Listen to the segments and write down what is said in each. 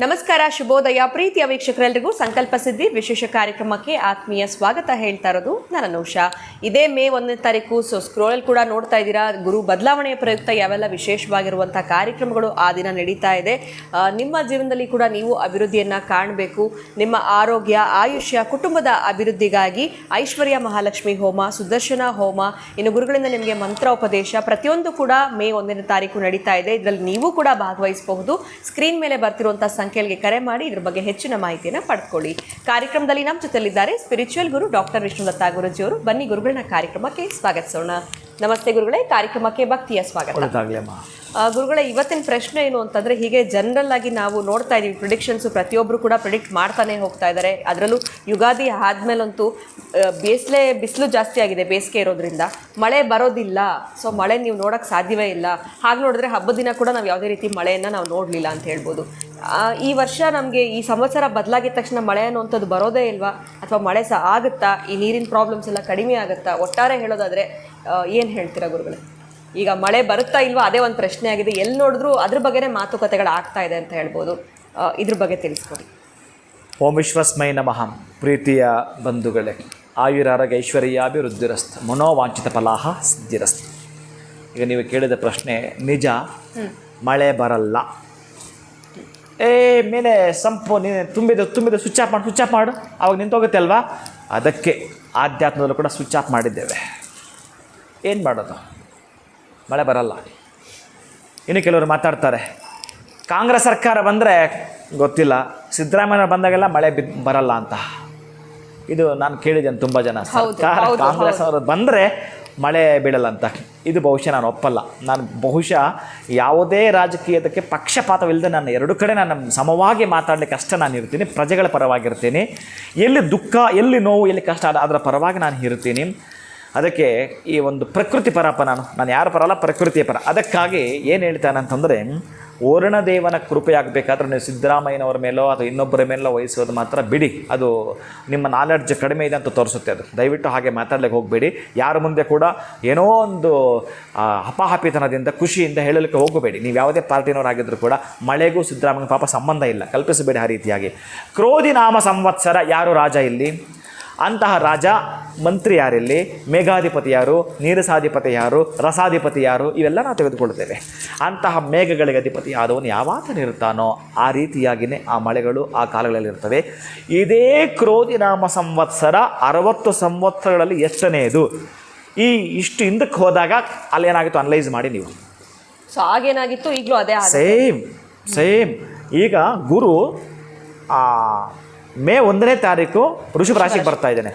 ನಮಸ್ಕಾರ, ಶುಭೋದಯ ಪ್ರೀತಿಯ ವೀಕ್ಷಕರೆಲ್ಲರಿಗೂ ಸಂಕಲ್ಪ ಸಿದ್ಧಿ ವಿಶೇಷ ಕಾರ್ಯಕ್ರಮಕ್ಕೆ ಆತ್ಮೀಯ ಸ್ವಾಗತ ಹೇಳ್ತಾ ಇರೋದು ನಾನು ಅನುಷಾ. ಇದೇ ಮೇ 1ನೇ ತಾರೀಕು. ಸ್ಕ್ರೋಲ್ ಕೂಡ ನೋಡ್ತಾ ಇದ್ದೀರಾ, ಗುರು ಬದಲಾವಣೆಯ ಪ್ರಯುಕ್ತ ಯಾವೆಲ್ಲ ವಿಶೇಷವಾಗಿರುವಂಥ ಕಾರ್ಯಕ್ರಮಗಳು ಆ ದಿನ ನಡೀತಾ ಇದೆ. ನಿಮ್ಮ ಜೀವನದಲ್ಲಿ ಕೂಡ ನೀವು ಅಭಿವೃದ್ಧಿಯನ್ನು ಕಾಣಬೇಕು. ನಿಮ್ಮ ಆರೋಗ್ಯ, ಆಯುಷ್ಯ, ಕುಟುಂಬದ ಅಭಿವೃದ್ಧಿಗಾಗಿ ಐಶ್ವರ್ಯ ಮಹಾಲಕ್ಷ್ಮಿ ಹೋಮ, ಸುದರ್ಶನ ಹೋಮ, ಇನ್ನು ಗುರುಗಳಿಂದ ನಿಮಗೆ ಮಂತ್ರೋಪದೇಶ ಪ್ರತಿಯೊಂದು ಕೂಡ ಮೇ 1ನೇ ತಾರೀಕು ನಡೀತಾ ಇದೆ. ಇದರಲ್ಲಿ ನೀವು ಕೂಡ ಭಾಗವಹಿಸಬಹುದು. ಸ್ಕ್ರೀನ್ ಮೇಲೆ ಬರ್ತಿರುವಂಥ ಸಂಖ್ಯೆಗೆ ಕರೆ ಮಾಡಿ ಇದ್ರ ಬಗ್ಗೆ ಹೆಚ್ಚಿನ ಮಾಹಿತಿಯನ್ನು ಪಡೆದುಕೊಳ್ಳಿ. ಕಾರ್ಯಕ್ರಮದಲ್ಲಿ ನಮ್ಮ ಜೊತೆಲಿದ್ದಾರೆ ಸ್ಪಿರಿಚುವಲ್ ಗುರು ಡಾಕ್ಟರ್ ವಿಷ್ಣುದತ್ತ ಗುರುಜಿಯವರು. ಬನ್ನಿ ಗುರುಗಳನ್ನ ಕಾರ್ಯಕ್ರಮಕ್ಕೆ ಸ್ವಾಗತಿಸೋಣ. ನಮಸ್ತೆ ಗುರುಗಳೇ, ಕಾರ್ಯಕ್ರಮಕ್ಕೆ ಭಕ್ತಿಯ ಸ್ವಾಗತ. ಗುರುಗಳೇ, ಇವತ್ತಿನ ಪ್ರಶ್ನೆ ಏನು ಅಂತಂದರೆ, ಹೀಗೆ ಜನರಲ್ ಆಗಿ ನಾವು ನೋಡ್ತಾ ಇದ್ದೀವಿ ಪ್ರಿಡಿಕ್ಷನ್ಸು, ಪ್ರತಿಯೊಬ್ಬರು ಕೂಡ ಪ್ರಿಡಿಕ್ಟ್ ಮಾಡ್ತಾನೆ ಹೋಗ್ತಾ ಇದ್ದಾರೆ. ಅದರಲ್ಲೂ ಯುಗಾದಿ ಆದಮೇಲಂತೂ ಬಿಸಿಲು ಜಾಸ್ತಿ ಆಗಿದೆ, ಬೇಸಿಗೆ ಇರೋದ್ರಿಂದ ಮಳೆ ಬರೋದಿಲ್ಲ. ಸೊ ಮಳೆ ನೀವು ನೋಡೋಕ್ಕೆ ಸಾಧ್ಯವೇ ಇಲ್ಲ. ಹಾಗೆ ನೋಡಿದ್ರೆ ಹಬ್ಬದ ದಿನ ಕೂಡ ನಾವು ಯಾವುದೇ ರೀತಿ ಮಳೆಯನ್ನು ನಾವು ನೋಡಲಿಲ್ಲ ಅಂತ ಹೇಳ್ಬೋದು. ಈ ವರ್ಷ ನಮಗೆ ಈ ಸಂವತ್ಸರ ಬದಲಾಗಿದ ತಕ್ಷಣ ಮಳೆ ಅನ್ನುವಂಥದ್ದು ಬರೋದೇ ಇಲ್ವಾ, ಅಥವಾ ಮಳೆ ಸಹ ಆಗುತ್ತಾ? ಈ ನೀರಿನ ಪ್ರಾಬ್ಲಮ್ಸ್ ಎಲ್ಲ ಕಡಿಮೆ ಆಗುತ್ತಾ? ಒಟ್ಟಾರೆ ಹೇಳೋದಾದರೆ ಏನು ಹೇಳ್ತೀರಾ ಗುರುಗಳೇ? ಈಗ ಮಳೆ ಬರುತ್ತಾ ಇಲ್ವಾ, ಅದೇ ಒಂದು ಪ್ರಶ್ನೆ ಆಗಿದೆ. ಎಲ್ಲಿ ನೋಡಿದ್ರೂ ಅದ್ರ ಬಗ್ಗೆನೇ ಮಾತುಕತೆಗಳು ಆಗ್ತಾ ಇದೆ ಅಂತ ಹೇಳ್ಬೋದು. ಇದ್ರ ಬಗ್ಗೆ ತಿಳಿಸ್ಕೊಡಿ. ಓಂ ವಿಶ್ವಸ್ಮೈ ನಮಃ. ಪ್ರೀತಿಯ ಬಂಧುಗಳೇ, ಆಯುರಾರೋಗ್ಯ ಐಶ್ವರ್ಯಾಭಿವೃದ್ಧಿರಸ್ತು, ಮನೋವಾಂಚಿತ ಫಲಾಹ ಸಿದ್ಧಿರಸ್ತು. ಈಗ ನೀವು ಕೇಳಿದ ಪ್ರಶ್ನೆ ನಿಜ, ಮಳೆ ಬರಲ್ಲ. ಮೇಲೆ ಸಂಪು ತುಂಬಿದ ಸ್ವಿಚ್ ಆಫ್ ಮಾಡು ಅವಾಗ ನಿಂತೋಗುತ್ತೆ ಅಲ್ವಾ? ಅದಕ್ಕೆ ಆಧ್ಯಾತ್ಮದಲ್ಲೂ ಕೂಡ ಸ್ವಿಚ್ ಆಫ್ ಮಾಡಿದ್ದೇವೆ. ಏನು ಮಾಡೋದು? ಮಳೆ ಬರಲ್ಲ. ಇನ್ನು ಕೆಲವರು ಮಾತಾಡ್ತಾರೆ, ಕಾಂಗ್ರೆಸ್ ಸರ್ಕಾರ ಬಂದರೆ ಗೊತ್ತಿಲ್ಲ, ಸಿದ್ದರಾಮಯ್ಯ ಬಂದಾಗೆಲ್ಲ ಮಳೆ ಬರಲ್ಲ ಅಂತ. ಇದು ನಾನು ಕೇಳಿದ್ದೇನೆ ತುಂಬ ಜನ, ಸರ್ಕಾರ ಕಾಂಗ್ರೆಸ್ ಅವರು ಬಂದರೆ ಮಳೆ ಬೀಳಲ್ಲ ಅಂತ. ಇದು ಬಹುಶಃ ನಾನು ಒಪ್ಪಲ್ಲ. ನಾನು ಬಹುಶಃ ಯಾವುದೇ ರಾಜಕೀಯದಕ್ಕೆ ಪಕ್ಷಪಾತವಿಲ್ಲದೆ ನಾನು ಎರಡು ಕಡೆ ನಾನು ಸಮವಾಗಿ ಮಾತಾಡಲಿಕ್ಕೆ ಅಷ್ಟೇ ನಾನು ಇರ್ತೀನಿ. ಪ್ರಜೆಗಳ ಪರವಾಗಿರ್ತೀನಿ. ಎಲ್ಲಿ ದುಃಖ, ಎಲ್ಲಿ ನೋವು, ಎಲ್ಲಿ ಕಷ್ಟ ಅದರ ಪರವಾಗಿ ನಾನು ಇರ್ತೀನಿ. ಅದಕ್ಕೆ ಈ ಒಂದು ಪ್ರಕೃತಿ ಪರಪ್ಪ ನಾನು ಯಾರ ಪರ ಅಲ್ಲ, ಪ್ರಕೃತಿಯ ಪರ. ಅದಕ್ಕಾಗಿ ಏನು ಹೇಳ್ತಾನೆ ಅಂತಂದರೆ, ವರುಣದೇವನ ಕೃಪೆಯಾಗಬೇಕಾದ್ರೆ ನೀವು ಸಿದ್ದರಾಮಯ್ಯನವರ ಮೇಲೋ ಅಥವಾ ಇನ್ನೊಬ್ಬರ ಮೇಲೋ ವಹಿಸೋದು ಮಾತ್ರ ಬಿಡಿ. ಅದು ನಿಮ್ಮ ನಾಲೆಡ್ಜ್ ಕಡಿಮೆ ಇದೆ ಅಂತ ತೋರಿಸುತ್ತೆ. ಅದು ದಯವಿಟ್ಟು ಹಾಗೆ ಮಾತಾಡ್ಲಿಕ್ಕೆ ಹೋಗಬೇಡಿ. ಯಾರ ಮುಂದೆ ಕೂಡ ಏನೋ ಒಂದು ಹಪಾಹಪಿತನದಿಂದ ಖುಷಿಯಿಂದ ಹೇಳಲಿಕ್ಕೆ ಹೋಗಬೇಡಿ. ನೀವು ಯಾವುದೇ ಪಾರ್ಟಿನವರಾಗಿದ್ದರೂ ಕೂಡ ಮಳೆಗೂ ಸಿದ್ದರಾಮಯ್ಯ ಪಾಪ ಸಂಬಂಧ ಇಲ್ಲ, ಕಲ್ಪಿಸಬೇಡಿ ಆ ರೀತಿಯಾಗಿ. ಕ್ರೋಧಿ ನಾಮ ಸಂವತ್ಸರ, ಯಾರು ರಾಜ ಇಲ್ಲಿ? ಅಂತಹ ರಾಜ ಮಂತ್ರಿ ಯಾರಿಲ್ಲಿ? ಮೇಘಾಧಿಪತಿ ಯಾರು? ನೀರಸಾಧಿಪತಿ ಯಾರು? ರಸಾಧಿಪತಿ ಯಾರು? ಇವೆಲ್ಲ ನಾವು ತೆಗೆದುಕೊಳ್ಳುತ್ತೇವೆ. ಅಂತಹ ಮೇಘಗಳಿಗೆ ಅಧಿಪತಿ ಆದವನು ಯಾವಾತನಿರ್ತಾನೋ ಆ ರೀತಿಯಾಗಿಯೇ ಆ ಮಳೆಗಳು ಆ ಕಾಲಗಳಲ್ಲಿರ್ತವೆ. ಇದೇ ಕ್ರೋಧಿನಾಮ ಸಂವತ್ಸರ 60 ಸಂವತ್ಸರಗಳಲ್ಲಿ ಎಷ್ಟನೆಯದು? ಇಷ್ಟು ಹಿಂದಕ್ಕೆ ಹೋದಾಗ ಅಲ್ಲೇನಾಗಿತ್ತು ಅನಲೈಸ್ ಮಾಡಿ ನೀವು. ಸೊ ಆಗೇನಾಗಿತ್ತು, ಈಗಲೂ ಅದೇ ಸೇಮ್. ಈಗ ಗುರು ಮೇ 1ನೇ ತಾರೀಕು ವೃಷಭ ರಾಶಿಗೆ ಬರ್ತಾ ಇದ್ದಾನೆ.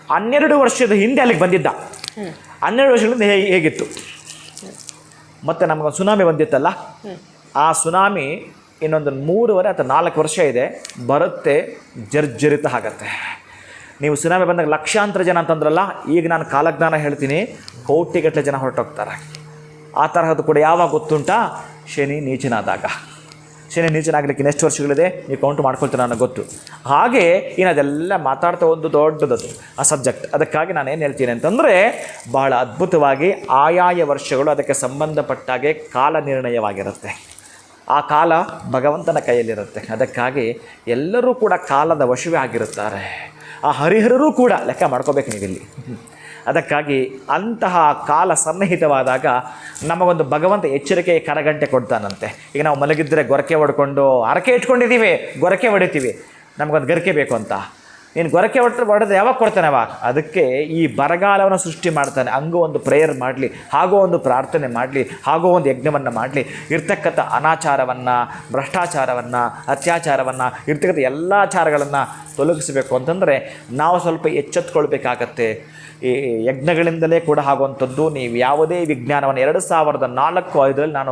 12 ವರ್ಷದ ಹಿಂದೆ ಅಲ್ಲಿಗೆ ಬಂದಿದ್ದ. 12 ವರ್ಷಗಳಿಂದ ಹೇಗಿತ್ತು? ಮತ್ತು ನಮಗೊಂದು ಸುನಾಮಿ ಬಂದಿತ್ತಲ್ಲ, ಆ ಸುನಾಮಿ ಇನ್ನೊಂದು 3 ಅಥವಾ 4 ವರ್ಷ ಇದೆ, ಬರುತ್ತೆ, ಜರ್ಜರಿತ ಆಗತ್ತೆ. ನೀವು ಸುನಾಮಿ ಬಂದಾಗ ಲಕ್ಷಾಂತರ ಜನ ಅಂತಂದ್ರಲ್ಲ, ಈಗ ನಾನು ಕಾಲಜ್ಞಾನ ಹೇಳ್ತೀನಿ, ಕೋಟಿಗಟ್ಟಲೆ ಜನ ಹೊರಟೋಗ್ತಾರೆ. ಆ ತರಹದ್ದು ಕೂಡ ಯಾವಾಗ ಗೊತ್ತುಂಟಾ? ಶನಿ ನೀಚನಾದಾಗ. ಶನಿ ನೀಚನಾಗಲಿಕ್ಕೆ ಇನ್ನೆಷ್ಟು ವರ್ಷಗಳಿದೆ ನೀವು ಕೌಂಟ್ ಮಾಡ್ಕೊಳ್ತೀರ ನನಗೆ ಗೊತ್ತು. ಹಾಗೆ ಇನ್ನು ಅದೆಲ್ಲ ಮಾತಾಡ್ತಾ ಒಂದು ದೊಡ್ಡದದು ಆ ಸಬ್ಜೆಕ್ಟ್. ಅದಕ್ಕಾಗಿ ನಾನು ಏನು ಹೇಳ್ತೀನಿ ಅಂತಂದರೆ, ಬಹಳ ಅದ್ಭುತವಾಗಿ ಆಯಾಯ ವರ್ಷಗಳು ಅದಕ್ಕೆ ಸಂಬಂಧಪಟ್ಟಾಗೆ ಕಾಲ ನಿರ್ಣಯವಾಗಿರುತ್ತೆ. ಆ ಕಾಲ ಭಗವಂತನ ಕೈಯಲ್ಲಿರುತ್ತೆ. ಅದಕ್ಕಾಗಿ ಎಲ್ಲರೂ ಕೂಡ ಕಾಲದ ವಶವೇ ಆಗಿರುತ್ತಾರೆ. ಆ ಹರಿಹರರೂ ಕೂಡ ಲೆಕ್ಕ ಮಾಡ್ಕೋಬೇಕು ನೀವಿಲ್ಲಿ. ಅದಕ್ಕಾಗಿ ಅಂತಹ ಕಾಲ ಸನ್ನಿಹಿತವಾದಾಗ ನಮಗೊಂದು ಭಗವಂತ ಎಚ್ಚರಿಕೆಯ ಕರಗಂಟೆ ಕೊಡ್ತಾನಂತೆ. ಈಗ ನಾವು ಮಲಗಿದ್ರೆ ಗೊರಕೆ ಹೊಡ್ಕೊಂಡು ಹರಕೆ ಇಟ್ಕೊಂಡಿದ್ದೀವಿ, ಗೊರಕೆ ಹೊಡಿತೀವಿ, ನಮಗೊಂದು ಗರಿಕೆ ಬೇಕು ಅಂತ. ನೀನು ಗೊರಕೆ ಹೊಡೆದು ಯಾವಾಗ ಕೊಡ್ತಾನೆ ಅವಾಗ? ಅದಕ್ಕೆ ಈ ಬರಗಾಲವನ್ನು ಸೃಷ್ಟಿ ಮಾಡ್ತಾನೆ. ಹಂಗೂ ಒಂದು ಪ್ರೇಯರ್ ಮಾಡಲಿ, ಹಾಗೋ ಒಂದು ಪ್ರಾರ್ಥನೆ ಮಾಡಲಿ, ಹಾಗೋ ಒಂದು ಯಜ್ಞವನ್ನು ಮಾಡಲಿ. ಇರ್ತಕ್ಕಂಥ ಅನಾಚಾರವನ್ನು, ಭ್ರಷ್ಟಾಚಾರವನ್ನು, ಅತ್ಯಾಚಾರವನ್ನು, ಇರ್ತಕ್ಕಂಥ ಎಲ್ಲ ಆಚಾರಗಳನ್ನು ತೊಲಗಿಸಬೇಕು ಅಂತಂದರೆ ನಾವು ಸ್ವಲ್ಪ ಎಚ್ಚೆತ್ತುಕೊಳ್ಬೇಕಾಗತ್ತೆ. ಈ ಯಜ್ಞಗಳಿಂದಲೇ ಕೂಡ ಆಗುವಂಥದ್ದು. ನೀವು ಯಾವುದೇ ವಿಜ್ಞಾನವನ್ನು 2004-05 ನಾನು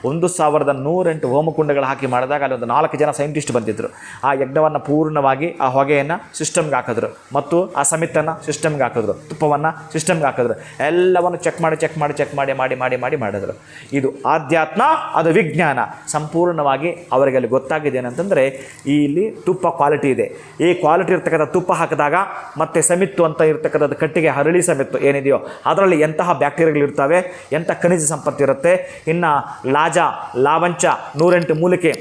1108 ಹೋಮಕುಂಡಗಳು ಹಾಕಿ ಮಾಡಿದಾಗ ಅಲ್ಲಿ ಒಂದು 4 ಜನ ಸೈಂಟಿಸ್ಟ್ ಬಂದಿದ್ದರು. ಆ ಯಜ್ಞವನ್ನು ಪೂರ್ಣವಾಗಿ ಆ ಹೊಗೆಯನ್ನು ಸಿಸ್ಟಮ್ಗೆ ಹಾಕಿದ್ರು, ಮತ್ತು ಆ ಸಮಿತನ್ನು ಸಿಸ್ಟಮ್ಗೆ ಹಾಕಿದ್ರು, ತುಪ್ಪವನ್ನು ಸಿಸ್ಟಮ್ಗೆ ಹಾಕಿದ್ರು. ಎಲ್ಲವನ್ನು ಚೆಕ್ ಮಾಡಿ ಮಾಡಿದ್ರು. ಇದು ಆಧ್ಯಾತ್ಮ, ಅದು ವಿಜ್ಞಾನ. ಸಂಪೂರ್ಣವಾಗಿ ಅವರಿಗೆ ಅಲ್ಲಿ ಗೊತ್ತಾಗಿದೆ ಏನಂತಂದರೆ, ಇಲ್ಲಿ ತುಪ್ಪ ಕ್ವಾಲಿಟಿ ಇದೆ. ಈ ಕ್ವಾಲಿಟಿ ಇರ್ತಕ್ಕಂಥ ತುಪ್ಪ ಹಾಕಿದಾಗ ಮತ್ತು ಸಮಿತ್ತು ಅಂತ ಇರ್ತಕ್ಕಂಥದ್ದು ಕಟ್ಟಿಗೆ ಹರಳಿ ಸಮಿತ್ತು ಏನಿದೆಯೋ ಅದರಲ್ಲಿ ಎಂತಹ ಬ್ಯಾಕ್ಟೀರಿಯಾಗಳಿರ್ತವೆ, ಎಂಥ ಖನಿಜ ಸಂಪತ್ತಿರುತ್ತೆ. ಇನ್ನು ಲಾವಂಚ 108 ಮೂಲಿಕೆ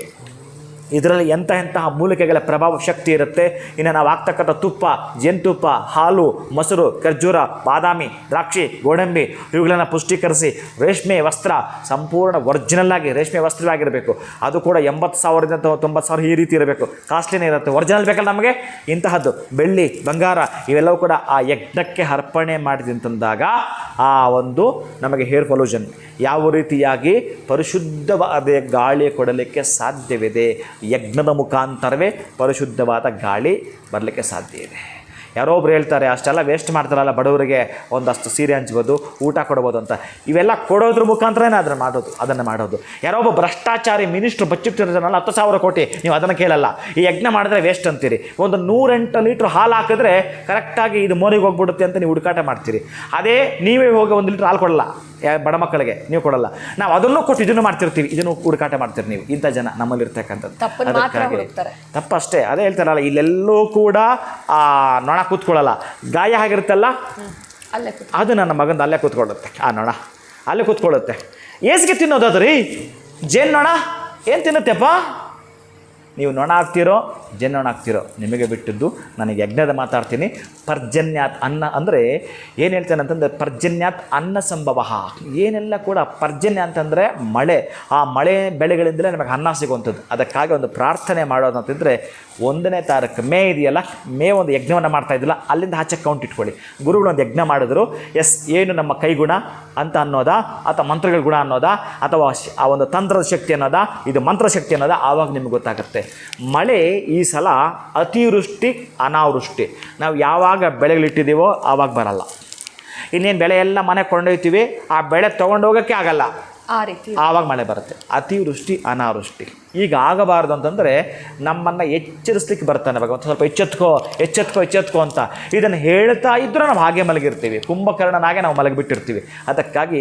ಇದರಲ್ಲಿ ಎಂತಹ ಮೂಲಿಕೆಗಳ ಪ್ರಭಾವ ಶಕ್ತಿ ಇರುತ್ತೆ. ಇನ್ನು ನಾವು ಆಗ್ತಕ್ಕಂಥ ತುಪ್ಪ, ಜೇನುತುಪ್ಪ, ಹಾಲು, ಮೊಸರು, ಖರ್ಜೂರ, ಬಾದಾಮಿ, ದ್ರಾಕ್ಷಿ, ಗೋಡಂಬಿ ಇವುಗಳನ್ನು ಪುಷ್ಟೀಕರಿಸಿ ರೇಷ್ಮೆ ವಸ್ತ್ರ ಸಂಪೂರ್ಣ ಒರಿಜಿನಲ್ ಆಗಿ ರೇಷ್ಮೆ ವಸ್ತ್ರವಾಗಿರಬೇಕು. ಅದು ಕೂಡ 80,000ದಿಂದ 90,000 ಈ ರೀತಿ ಇರಬೇಕು. ಕಾಸ್ಟ್ಲಿನೇ ಇರುತ್ತೆ. ಒರಿಜಿನಲ್ ಬೇಕಲ್ಲ ನಮಗೆ. ಇಂತಹದ್ದು ಬೆಳ್ಳಿ, ಬಂಗಾರ ಇವೆಲ್ಲವೂ ಕೂಡ ಆ ಯಜ್ಞಕ್ಕೆ ಅರ್ಪಣೆ ಮಾಡಿದಂತಂದಾಗ ಆ ಒಂದು ನಮಗೆ ಹೇರ್ ಪೊಲ್ಯೂಷನ್ ಯಾವ ರೀತಿಯಾಗಿ ಪರಿಶುದ್ಧವಾದ ಗಾಳಿ ಕೊಡಲಿಕ್ಕೆ ಸಾಧ್ಯವಿದೆ. ಯಜ್ಞದ ಮುಖಾಂತರವೇ ಪರಿಶುದ್ಧವಾದ ಗಾಳಿ ಬರಲಿಕ್ಕೆ ಸಾಧ್ಯ ಇದೆ. ಯಾರೋ ಒಬ್ರು ಹೇಳ್ತಾರೆ ಅಷ್ಟೆಲ್ಲ ವೇಸ್ಟ್ ಮಾಡ್ತಾರಲ್ಲ ಬಡವರಿಗೆ ಒಂದಷ್ಟು ಸೀರೆ ಹಂಚ್ಬೋದು, ಊಟ ಕೊಡ್ಬೋದು ಅಂತ. ಇವೆಲ್ಲ ಕೊಡೋದ್ರ ಮುಖಾಂತರನೇ ಅದನ್ನು ಮಾಡೋದು. ಯಾರೋ ಒಬ್ಬ ಭ್ರಷ್ಟಾಚಾರಿ ಮಿನಿಸ್ಟ್ರು ಬಚ್ಚಿಟ್ಟಿರೋದನ್ನೆಲ್ಲ 10,000 ಕೋಟಿ ನೀವು ಅದನ್ನು ಕೇಳಲ್ಲ. ಈ ಯಜ್ಞ ಮಾಡಿದ್ರೆ ವೇಸ್ಟ್ ಅಂತೀರಿ. ಒಂದು 108 ಲೀಟ್ರ್ ಹಾಲು ಹಾಕಿದ್ರೆ ಕರೆಕ್ಟಾಗಿ ಇದು ಮೋರಿಗೆ ಹೋಗ್ಬಿಡುತ್ತೆ ಅಂತ ನೀವು ಹುಡುಕಾಟ ಮಾಡ್ತೀರಿ. ಅದೇ ನೀವೇ ಹೋಗಿ 1 ಲೀಟ್ರ್ ಹಾಲು ಕೊಡಲ್ಲ ಬಡ ಮಕ್ಕಳಿಗೆ, ನೀವು ಕೊಡಲ್ಲ. ನಾವು ಅದನ್ನು ಕೊಟ್ಟು ಇದನ್ನು ಮಾಡ್ತಿರ್ತೀವಿ, ಇದನ್ನು ಹುಡುಕಾಟ ಮಾಡ್ತೀರಿ ನೀವು. ಇಂಥ ಜನ ನಮ್ಮಲ್ಲಿರ್ತಕ್ಕಂಥದ್ದು ತಪ್ಪಷ್ಟೇ. ಅದೇ ಹೇಳ್ತಾರಲ್ಲ, ಇಲ್ಲೆಲ್ಲೂ ಕೂಡ ಆ ನೊಣ ಕೂತ್ಕೊಳ್ಳಲ್ಲ. ಗಾಯ ಆಗಿರುತ್ತಲ್ಲ ಅದು ನನ್ನ ಮಗಂದು ಅಲ್ಲೇ ಕೂತ್ಕೊಳ್ಳುತ್ತೆ. ಆ ನೊಣ ಅಲ್ಲೇ ಕೂತ್ಕೊಳ್ಳುತ್ತೆ. ಏಸಿಗೆ ತಿನ್ನೋದು ರೀ ಜೇನು ನೊಣ ಏನು ತಿನ್ನುತ್ತೆಪ್ಪ? ನೀವು ನೊಣ ಆಗ್ತೀರೋ ಜೇನ್ನೊಣ ಆಗ್ತೀರೋ ನಿಮಗೆ ಬಿಟ್ಟಿದ್ದು. ನನಗೆ ಯಜ್ಞದ ಮಾತಾಡ್ತೀನಿ. ಪರ್ಜನ್ಯಾತ್ ಅನ್ನ ಅಂದರೆ ಏನು ಹೇಳ್ತೇನೆ ಅಂತಂದರೆ ಪರ್ಜನ್ಯಾತ್ ಅನ್ನ ಸಂಭವ. ಏನೆಲ್ಲ ಕೂಡ ಪರ್ಜನ್ಯ ಅಂತಂದರೆ ಮಳೆ. ಆ ಮಳೆ ಬೆಳೆಗಳಿಂದಲೇ ನಮಗೆ ಅನ್ನ ಸಿಗುವಂಥದ್ದು. ಅದಕ್ಕಾಗಿ ಒಂದು ಪ್ರಾರ್ಥನೆ ಮಾಡೋದು ಅಂತಂದರೆ 1ನೇ ತಾರೀಕು ಮೇ ಇದೆಯಲ್ಲ, ಮೇ ಒಂದು ಯಜ್ಞವನ್ನು ಮಾಡ್ತಾ ಇದ್ದಿಲ್ಲ, ಅಲ್ಲಿಂದ ಆಚೆ ಕೌಂಟ್ ಇಟ್ಕೊಳ್ಳಿ. ಗುರುಗಳು ಒಂದು ಯಜ್ಞ ಮಾಡಿದ್ರು, ಏನು ನಮ್ಮ ಕೈಗುಣ ಅಂತ ಅನ್ನೋದಾ, ಅಥವಾ ಮಂತ್ರಗಳ ಗುಣ ಅನ್ನೋದಾ, ಅಥವಾ ಆ ಒಂದು ತಂತ್ರದ ಶಕ್ತಿ ಅನ್ನೋದಾ, ಇದು ಮಂತ್ರಶಕ್ತಿ ಅನ್ನೋದಾ, ಆವಾಗ ನಿಮ್ಗೆ ಗೊತ್ತಾಗುತ್ತೆ. ಮಳೆ ಈ ಸಲ ಅತಿವೃಷ್ಟಿ ಅನಾವೃಷ್ಟಿ. ನಾವು ಯಾವಾಗ ಬೆಳೆಗಳಿಟ್ಟಿದ್ದೀವೋ ಆವಾಗ ಬರಲ್ಲ. ಇನ್ನೇನು ಬೆಳೆ ಎಲ್ಲ ಮನೆ ಕೊಂಡೊಯ್ತೀವಿ, ಆ ಬೆಳೆ ತೊಗೊಂಡೋಗೋಕ್ಕೆ ಆಗಲ್ಲ, ಆ ರೀತಿ ಆವಾಗ ಮಳೆ ಬರುತ್ತೆ. ಅತಿವೃಷ್ಟಿ ಅನಾವೃಷ್ಟಿ ಈಗ ಆಗಬಾರ್ದು ಅಂತಂದರೆ ನಮ್ಮನ್ನು ಎಚ್ಚರಿಸ್ಲಿಕ್ಕೆ ಬರ್ತಾನೆ ಭಗವಂತ. ಸ್ವಲ್ಪ ಎಚ್ಚೆತ್ಕೋ ಅಂತ ಇದನ್ನು ಹೇಳ್ತಾ ಇದ್ದರೂ ನಾವು ಹಾಗೆ ಮಲಗಿರ್ತೀವಿ. ಕುಂಭಕರ್ಣನಾಗೆ ನಾವು ಮಲಗಿಬಿಟ್ಟಿರ್ತೀವಿ. ಅದಕ್ಕಾಗಿ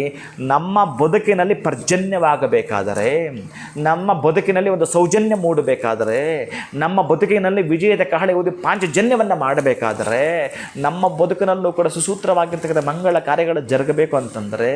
ನಮ್ಮ ಬದುಕಿನಲ್ಲಿ ಪರ್ಜನ್ಯವಾಗಬೇಕಾದರೆ, ನಮ್ಮ ಬದುಕಿನಲ್ಲಿ ಒಂದು ಸೌಜನ್ಯ ಮೂಡಬೇಕಾದರೆ, ನಮ್ಮ ಬದುಕಿನಲ್ಲಿ ವಿಜಯದ ಕಹಳೆ ಊದಿ ಪಾಂಚಜನ್ಯವನ್ನು ಮಾಡಬೇಕಾದರೆ, ನಮ್ಮ ಬದುಕಿನಲ್ಲೂ ಕೂಡ ಸುಸೂತ್ರವಾಗಿರ್ತಕ್ಕಂಥ ಮಂಗಳ ಕಾರ್ಯಗಳು ಜರುಗಬೇಕು ಅಂತಂದರೆ,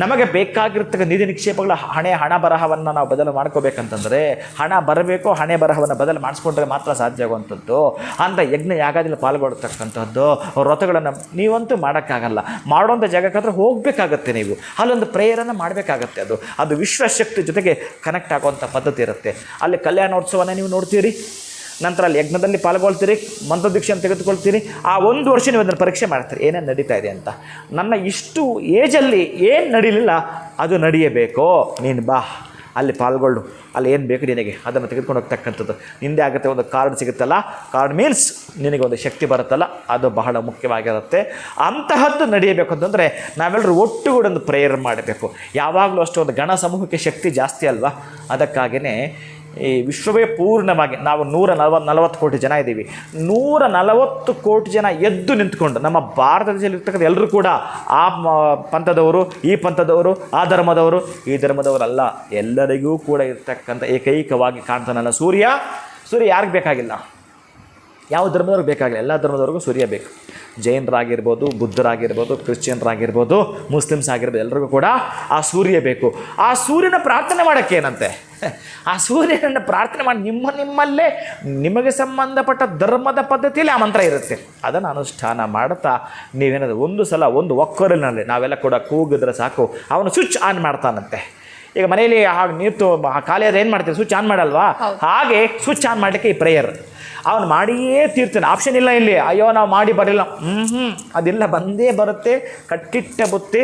ನಮಗೆ ಬೇಕಾಗಿರ್ತಕ್ಕ ನಿಧಿ ನಿಕ್ಷೇಪಗಳ ಹಣ ಬರಹವನ್ನು ನಾವು ಬದಲು ಮಾಡ್ಕೋಬೇಕಂತಂದರೆ, ಹಣ ಬರಬೇಕು, ಹಣೆ ಬರಹವನ್ನು ಬದಲು ಮಾಡಿಸ್ಕೊಂಡ್ರೆ ಮಾತ್ರ ಸಾಧ್ಯ ಆಗುವಂಥದ್ದು. ಅಂತ ಯಜ್ಞ ಯಾಗದಲ್ಲಿ ಪಾಲ್ಗೊಳ್ತಕ್ಕಂಥದ್ದು ವ್ರತಗಳನ್ನು ನೀವಂತೂ ಮಾಡೋಕ್ಕಾಗಲ್ಲ. ಮಾಡೋಂಥ ಜಾಗಕ್ಕಾದ್ರೆ ಹೋಗಬೇಕಾಗತ್ತೆ. ನೀವು ಅಲ್ಲೊಂದು ಪ್ರೇಯರನ್ನು ಮಾಡಬೇಕಾಗತ್ತೆ. ಅದು ವಿಶ್ವಶಕ್ತಿ ಜೊತೆಗೆ ಕನೆಕ್ಟ್ ಆಗುವಂಥ ಪದ್ಧತಿ ಇರುತ್ತೆ. ಅಲ್ಲಿ ಕಲ್ಯಾಣೋತ್ಸವನ ನೀವು ನೋಡ್ತೀರಿ, ನಂತರ ಅಲ್ಲಿ ಯಜ್ಞದಲ್ಲಿ ಪಾಲ್ಗೊಳ್ತೀರಿ, ಮಂತ್ರದೀಕ್ಷೆಯನ್ನು ತೆಗೆದುಕೊಳ್ತೀರಿ. ಆ 1 ವರ್ಷ ನೀವು ಅದನ್ನು ಪರೀಕ್ಷೆ ಮಾಡ್ತೀರಿ, ಏನೇನು ನಡೀತಾ ಇದೆ ಅಂತ. ನನ್ನ ಇಷ್ಟು ಏಜಲ್ಲಿ ಏನು ನಡೀಲಿಲ್ಲ ಅದು ನಡೆಯಬೇಕು, ನೀನು ಬಾ ಅಲ್ಲಿ ಪಾಲ್ಗೊಳ್ಳು, ಅಲ್ಲಿ ಏನು ಬೇಕು ನಿನಗೆ ಅದನ್ನು ತೆಗೆದುಕೊಂಡು ಹೋಗ್ತಕ್ಕಂಥದ್ದು. ನಿಂದೆ ಆಗುತ್ತೆ. ಒಂದು ಕಾರ್ಡ್ ಸಿಗುತ್ತಲ್ಲ, ಕಾರ್ಡ್ ಮೀನ್ಸ್ ನಿನಗೆ ಒಂದು ಶಕ್ತಿ ಬರುತ್ತಲ್ಲ, ಅದು ಬಹಳ ಮುಖ್ಯವಾಗಿರುತ್ತೆ. ಅಂತಹದ್ದು ನಡೆಯಬೇಕು ಅಂತಂದರೆ ನಾವೆಲ್ಲರೂ ಒಟ್ಟುಗೂಡಿ ಒಂದು ಪ್ರೇಯರ್ ಮಾಡಬೇಕು. ಯಾವಾಗಲೂ ಅಷ್ಟು ಒಂದು ಗಣ ಸಮೂಹಕ್ಕೆ ಶಕ್ತಿ ಜಾಸ್ತಿ ಅಲ್ವಾ. ಅದಕ್ಕಾಗಿಯೇ ಈ ವಿಶ್ವವೇ ಪೂರ್ಣವಾಗಿ ನಾವು 140 ಕೋಟಿ ಜನ ಇದ್ದೀವಿ. 140 ಕೋಟಿ ಜನ ಎದ್ದು ನಿಂತ್ಕೊಂಡು ನಮ್ಮ ಭಾರತ ದೇಶದಲ್ಲಿ ಇರ್ತಕ್ಕಂಥ ಎಲ್ಲರೂ ಕೂಡ ಆ ಪಂಥದವರು, ಈ ಪಂಥದವರು, ಆ ಧರ್ಮದವರು, ಈ ಧರ್ಮದವರಲ್ಲ, ಎಲ್ಲರಿಗೂ ಕೂಡ ಇರ್ತಕ್ಕಂಥ ಏಕೈಕವಾಗಿ ಕಾಣ್ತಾನಲ್ಲ ಸೂರ್ಯ. ಯಾರಿಗೆ ಬೇಕಾಗಿಲ್ಲ, ಯಾವ ಧರ್ಮದವ್ರಿಗೆ ಬೇಕಾಗಿಲ್ಲ, ಎಲ್ಲ ಧರ್ಮದವ್ರಿಗೂ ಸೂರ್ಯ ಬೇಕು. ಜೈನರಾಗಿರ್ಬೋದು, ಬುದ್ಧರಾಗಿರ್ಬೋದು, ಕ್ರಿಶ್ಚಿಯನ್ರಾಗಿರ್ಬೋದು, ಮುಸ್ಲಿಮ್ಸ್ ಆಗಿರ್ಬೋದು, ಎಲ್ಲರಿಗೂ ಕೂಡ ಆ ಸೂರ್ಯ ಬೇಕು. ಆ ಸೂರ್ಯನ ಪ್ರಾರ್ಥನೆ ಮಾಡೋಕ್ಕೆ ಏನಂತೆ, ಆ ಸೂರ್ಯನನ್ನು ಪ್ರಾರ್ಥನೆ ಮಾಡಿ ನಿಮ್ಮಲ್ಲೇ ನಿಮಗೆ ಸಂಬಂಧಪಟ್ಟ ಧರ್ಮದ ಪದ್ಧತಿಯಲ್ಲಿ ಆ ಮಂತ್ರ ಇರುತ್ತೆ. ಅದನ್ನು ಅನುಷ್ಠಾನ ಮಾಡ್ತಾ ನೀವೇನಾದ್ರು ಒಂದು ಸಲ ಒಂದು ಒಕ್ಕೊರಲಿನಲ್ಲಿ ನಾವೆಲ್ಲ ಕೂಡ ಕೂಗಿದ್ರೆ ಸಾಕು, ಅವನು ಸ್ವಿಚ್ ಆನ್ ಮಾಡ್ತಾನಂತೆ. ಈಗ ಮನೆಯಲ್ಲಿ ಹಾಗೆ ನೀರು ಖಾಲಿಯಾದ್ರೆ ಏನು ಮಾಡ್ತೀವಿ, ಸ್ವಿಚ್ ಆನ್ ಮಾಡಲ್ವಾ? ಹಾಗೆ ಸ್ವಿಚ್ ಆನ್ ಮಾಡಲಿಕ್ಕೆ ಈ ಪ್ರೇಯರ್ ಅವನು ಮಾಡಿಯೇ ತೀರ್ತಾನೆ. ಆಪ್ಷನ್ ಇಲ್ಲ ಇಲ್ಲಿ, ಅಯ್ಯೋ ನಾವು ಮಾಡಿ ಬರಲಿಲ್ಲ, ಅದಿಲ್ಲ, ಬಂದೇ ಬರುತ್ತೆ. ಕಟ್ಟಿಟ್ಟ ಬುತ್ತಿ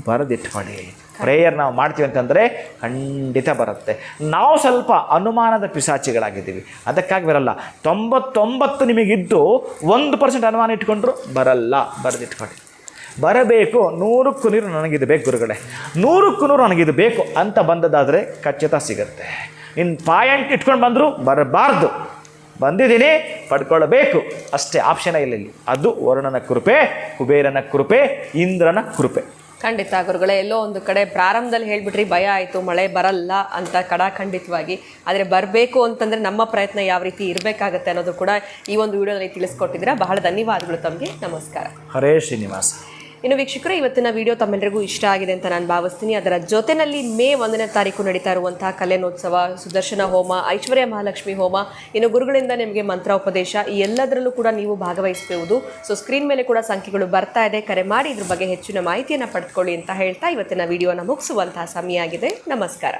ಬರೆದಿಟ್ಕೊಳ್ಳಿ. ಪ್ರೇಯರ್ ನಾವು ಮಾಡ್ತೀವಿ ಅಂತಂದರೆ ಖಂಡಿತ ಬರುತ್ತೆ. ನಾವು ಸ್ವಲ್ಪ ಅನುಮಾನದ ಪಿಶಾಚಿಗಳಾಗಿದ್ದೀವಿ, ಅದಕ್ಕಾಗಿ ಬರಲ್ಲ. 99 ನಿಮಗಿದ್ದು 1% ಅನುಮಾನ ಇಟ್ಕೊಂಡ್ರು ಬರಲ್ಲ. ಬರೆದಿಟ್ಕೊಳ್ಳಿ. ಬರಬೇಕು. 100ಕ್ಕೂ 100 ನನಗಿದು ಬೇಕು ಗುರುಗಳೇ, 100ಕ್ಕೂ 100 ನನಗಿದು ಬೇಕು ಅಂತ ಬಂದದಾದರೆ ಖಚಿತ ಸಿಗುತ್ತೆ. ಇನ್ನು ಪಾಯಿಂಟ್ ಇಟ್ಕೊಂಡು ಬಂದರೂ ಬರಬಾರ್ದು. ಬಂದಿದ್ದೀನಿ, ಪಡ್ಕೊಳ್ಳಬೇಕು ಅಷ್ಟೇ, ಆಪ್ಷನ್ ಇಲ್ಲ ಇಲ್ಲಿ. ಅದು ವರುಣನ ಕೃಪೆ, ಕುಬೇರನ ಕೃಪೆ, ಇಂದ್ರನ ಕೃಪೆ. ಖಂಡಿತ ಗುರುಗಳೇ, ಎಲ್ಲೋ ಒಂದು ಕಡೆ ಪ್ರಾರಂಭದಲ್ಲಿ ಹೇಳ್ಬಿಟ್ರಿ ಭಯ ಆಯಿತು, ಮಳೆ ಬರಲ್ಲ ಅಂತ ಖಂಡಿತವಾಗಿ. ಆದರೆ ಬರಬೇಕು ಅಂತಂದರೆ ನಮ್ಮ ಪ್ರಯತ್ನ ಯಾವ ರೀತಿ ಇರಬೇಕಾಗತ್ತೆ ಅನ್ನೋದು ಕೂಡ ಈ ಒಂದು ವಿಡಿಯೋದಲ್ಲಿ ತಿಳಿಸ್ಕೊಟ್ಟಿದ್ದೀರಾ. ಬಹಳ ಧನ್ಯವಾದಗಳು ತಮಗೆ. ನಮಸ್ಕಾರ. ಹರೇ ಶ್ರೀನಿವಾಸ. ಇನ್ನು ವೀಕ್ಷಕರೇ, ಇವತ್ತಿನ ವಿಡಿಯೋ ತಮ್ಮೆಲ್ಲರಿಗೂ ಇಷ್ಟ ಆಗಿದೆ ಅಂತ ನಾನು ಭಾವಿಸ್ತೀನಿ. ಅದರ ಜೊತೆಯಲ್ಲಿ ಮೇ 1ನೇ ತಾರೀಕು ನಡೀತಾ ಇರುವಂತಹ ಕಲ್ಯಾಣೋತ್ಸವ, ಸುದರ್ಶನ ಹೋಮ, ಐಶ್ವರ್ಯ ಮಹಾಲಕ್ಷ್ಮಿ ಹೋಮ, ಇನ್ನು ಗುರುಗಳಿಂದ ನಿಮಗೆ ಮಂತ್ರೋಪದೇಶ, ಈ ಎಲ್ಲದರಲ್ಲೂ ಕೂಡ ನೀವು ಭಾಗವಹಿಸಬಹುದು. ಸೊ ಸ್ಕ್ರೀನ್ ಮೇಲೆ ಕೂಡ ಸಂಖ್ಯೆಗಳು ಬರ್ತಾ ಇದೆ, ಕರೆ ಮಾಡಿ ಇದ್ರ ಬಗ್ಗೆ ಹೆಚ್ಚಿನ ಮಾಹಿತಿಯನ್ನು ಪಡೆದುಕೊಳ್ಳಿ ಅಂತ ಹೇಳ್ತಾ ಇವತ್ತಿನ ವಿಡಿಯೋನ ಮುಗಿಸುವಂತಹ ಸಮಯ ಆಗಿದೆ. ನಮಸ್ಕಾರ.